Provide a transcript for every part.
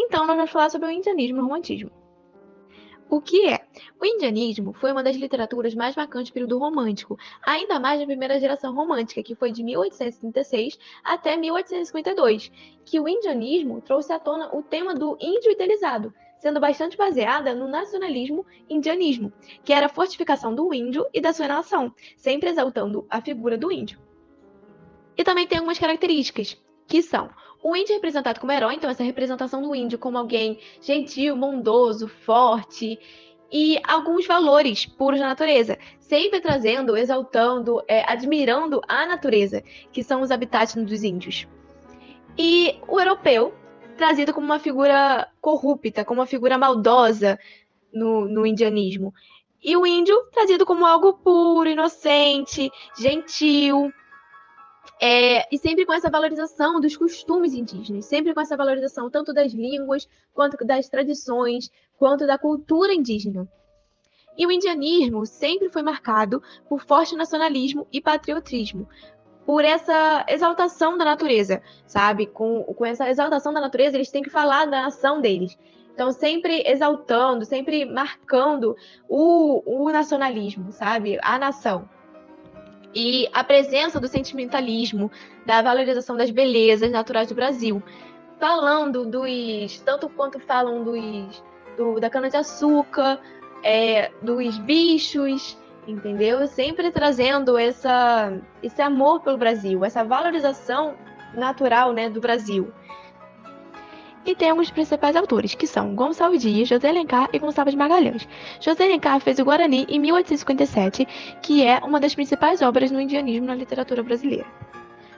Então, nós vamos falar sobre o indianismo e o romantismo. O que é? O indianismo foi uma das literaturas mais marcantes do período romântico, ainda mais na primeira geração romântica, que foi de 1836 até 1852, que o indianismo trouxe à tona o tema do índio idealizado, sendo bastante baseada no nacionalismo indianismo, que era a fortificação do índio e da sua nação, sempre exaltando a figura do índio. E também tem algumas características, que são o índio representado como herói, então essa representação do índio como alguém gentil, bondoso, forte, e alguns valores puros da natureza, sempre trazendo, exaltando, admirando a natureza, que são os habitats dos índios. E o europeu, trazido como uma figura corrupta, como uma figura maldosa no indianismo. E o índio trazido como algo puro, inocente, gentil, e sempre com essa valorização dos costumes indígenas, sempre com essa valorização tanto das línguas, quanto das tradições, quanto da cultura indígena. E o indianismo sempre foi marcado por forte nacionalismo e patriotismo, por essa exaltação da natureza, sabe? Com essa exaltação da natureza, eles têm que falar da nação deles. Então, sempre exaltando, sempre marcando o nacionalismo, sabe? A nação. E a presença do sentimentalismo, da valorização das belezas naturais do Brasil. Falando tanto quanto falam da cana-de-açúcar, dos bichos, entendeu? Sempre trazendo esse amor pelo Brasil, essa valorização natural, né, do Brasil. E temos os principais autores, que são Gonçalves Dias, José Alencar e Gonçalves Magalhães. José Alencar fez o Guarani em 1857, que é uma das principais obras no indianismo na literatura brasileira.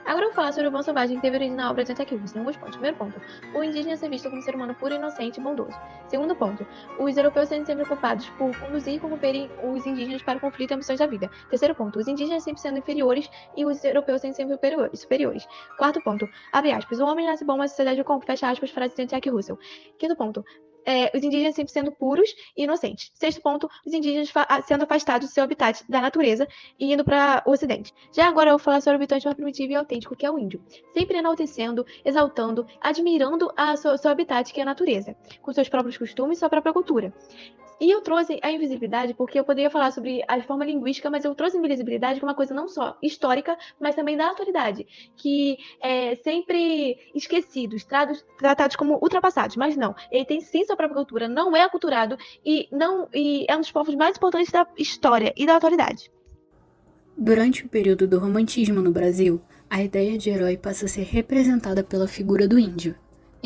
Agora eu vou falar sobre o bom selvagem que teve origem na obra de Antioquia Rússia. Alguns pontos. Primeiro ponto, o indígena ser visto como ser humano puro, inocente e bondoso. Segundo ponto, os europeus sendo sempre culpados por conduzir e corromperem os indígenas para o conflito e ambições da vida. Terceiro ponto, os indígenas sempre sendo inferiores e os europeus sendo sempre superiores. Quarto ponto, abre aspas, o homem nasce bom, mas a sociedade o corrompe, fecha aspas, frase de Antioquia Russell. Quinto ponto, os indígenas sempre sendo puros e inocentes. Sexto ponto, os indígenas sendo afastados do seu habitat da natureza e indo para o ocidente. Já agora eu vou falar sobre o habitante mais primitivo e autêntico, que é o índio. Sempre enaltecendo, exaltando, admirando seu habitat, que é a natureza, com seus próprios costumes e sua própria cultura. E eu trouxe a invisibilidade porque eu poderia falar sobre a forma linguística, mas eu trouxe a invisibilidade como uma coisa não só histórica, mas também da atualidade, que é sempre esquecidos, tratados como ultrapassados, mas não. Ele tem sim sua própria cultura, não é aculturado e é um dos povos mais importantes da história e da atualidade. Durante o período do romantismo no Brasil, a ideia de herói passa a ser representada pela figura do índio.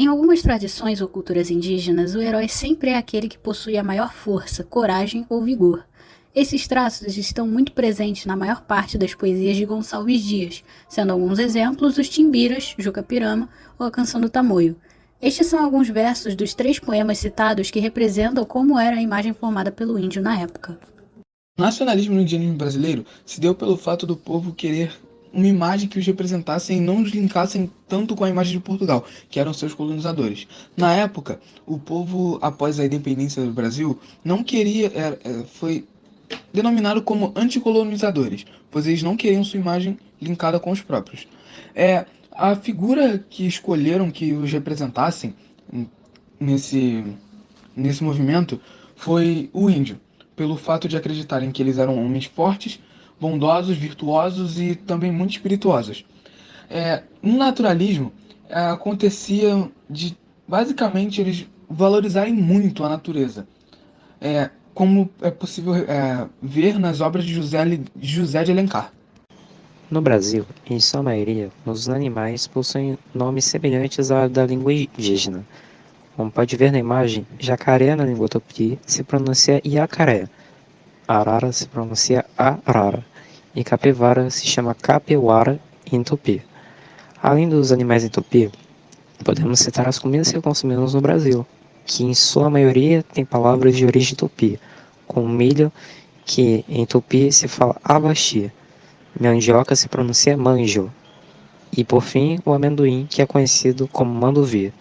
Em algumas tradições ou culturas indígenas, o herói sempre é aquele que possui a maior força, coragem ou vigor. Esses traços estão muito presentes na maior parte das poesias de Gonçalves Dias, sendo alguns exemplos os Timbiras, Juca-Pirama ou a Canção do Tamoio. Estes são alguns versos dos 3 poemas citados que representam como era a imagem formada pelo índio na época. O nacionalismo no indianismo brasileiro se deu pelo fato do povo querer uma imagem que os representasse e não os linkassem tanto com a imagem de Portugal, que eram seus colonizadores. Na época, o povo, após a independência do Brasil, não queria, foi denominado como anticolonizadores, pois eles não queriam sua imagem linkada com os próprios. A figura que escolheram que os representassem nesse movimento foi o índio, pelo fato de acreditarem que eles eram homens fortes, bondosos, virtuosos e também muito espirituosos. No naturalismo, acontecia de, basicamente, eles valorizarem muito a natureza, como é possível ver nas obras de José de Alencar. No Brasil, em sua maioria, os animais possuem nomes semelhantes à da língua indígena. Como pode ver na imagem, jacaré na língua tupi se pronuncia iacaré, arara se pronuncia arara e capivara se chama capiwara em tupi. Além dos animais em tupi, podemos citar as comidas que consumimos no Brasil, que em sua maioria tem palavras de origem tupi, como milho, que em tupi se fala abaxi, mandioca se pronuncia manjo, e por fim o amendoim, que é conhecido como manduvi.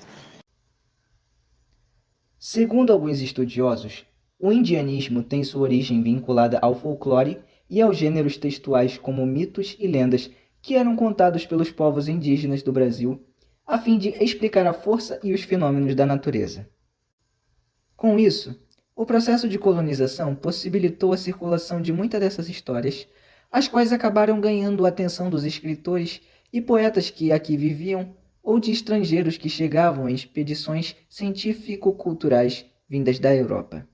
Segundo alguns estudiosos, o indianismo tem sua origem vinculada ao folclore e aos gêneros textuais como mitos e lendas que eram contados pelos povos indígenas do Brasil a fim de explicar a força e os fenômenos da natureza. Com isso, o processo de colonização possibilitou a circulação de muitas dessas histórias, as quais acabaram ganhando a atenção dos escritores e poetas que aqui viviam ou de estrangeiros que chegavam em expedições científico-culturais vindas da Europa.